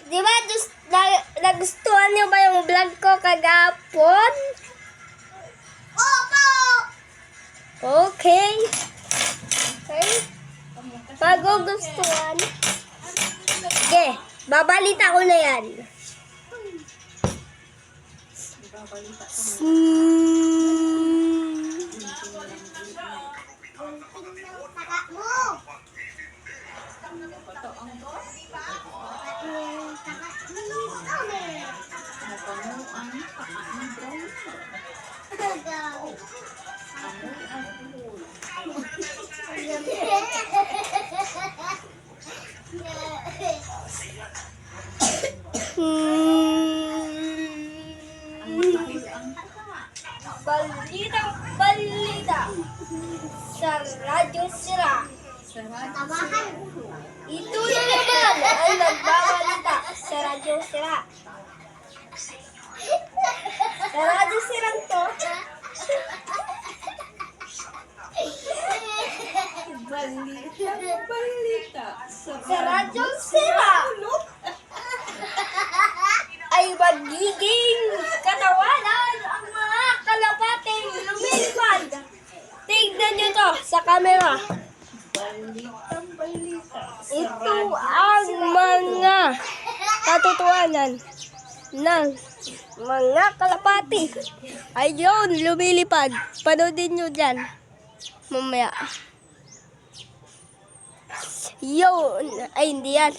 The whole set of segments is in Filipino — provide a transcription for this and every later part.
Di ba nagustuhan niyo ba yung vlog ko kagapon? Opo! Okay. Okay. Magugustuhan. Okay. Babalita ko na yan. Balita sa Radyo Sira. Ito na naman ang nagbabalita sa Radyo Sira. Sa Radyo Sira to. Balita Sa Radyo Sira ay magiging katawanan ang mga kalapating lumilipad. Tignan nyo to sa camera. Ito ang mga katotohanan ng mga kalapati. Ayun, lumilipad. Panoodin nyo dyan. Mamaya. Yun. Ay, hindi yan.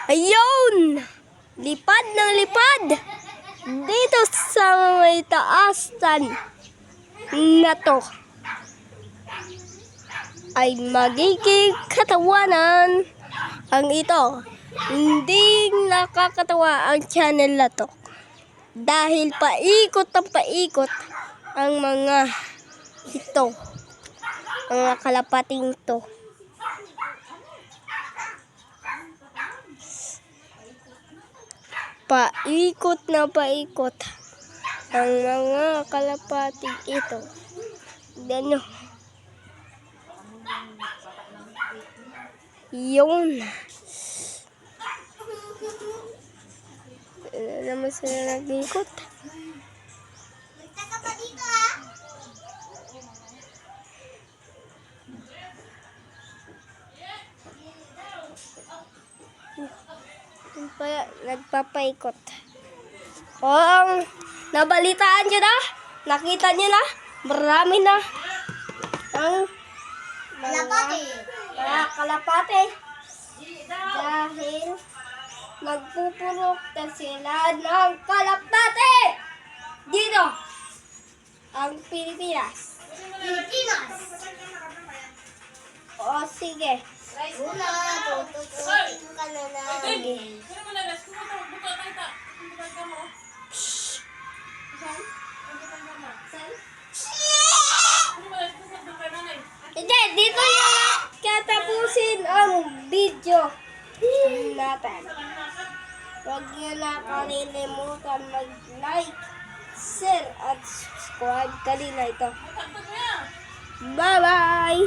Ayun! Lipad ng lipad! Dito sa may taasan na to ay magiging katawanan ang ito. Hindi nakakatawa ang channel na to dahil paikot ang paikot ang mga ito, mga kalapating to. Paikot na paikot ang mga kalapating ito. Tignan nyo. Yun. Ano naman sila nag-ikot? Magtaka pa dito ha? Nagpapaikot. Nabalitaan nyo na? Nakita nyo na? Marami na ang Kalapati. kalapate. Dahil nagpupurok na sila ng kalapate dito ang Pilipinas. Pilipinas. O sige. Una, tututusin ka na lang. Sige. Hindi, dito yung katapusin ang video natin. Huwag nyo na kalilimutan mag-like, share, at subscribe kanina ito. Bye-bye!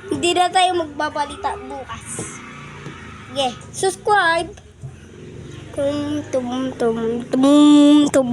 Hindi na tayo magbabalita bukas. Okay, subscribe! Tum tum tum tum tum.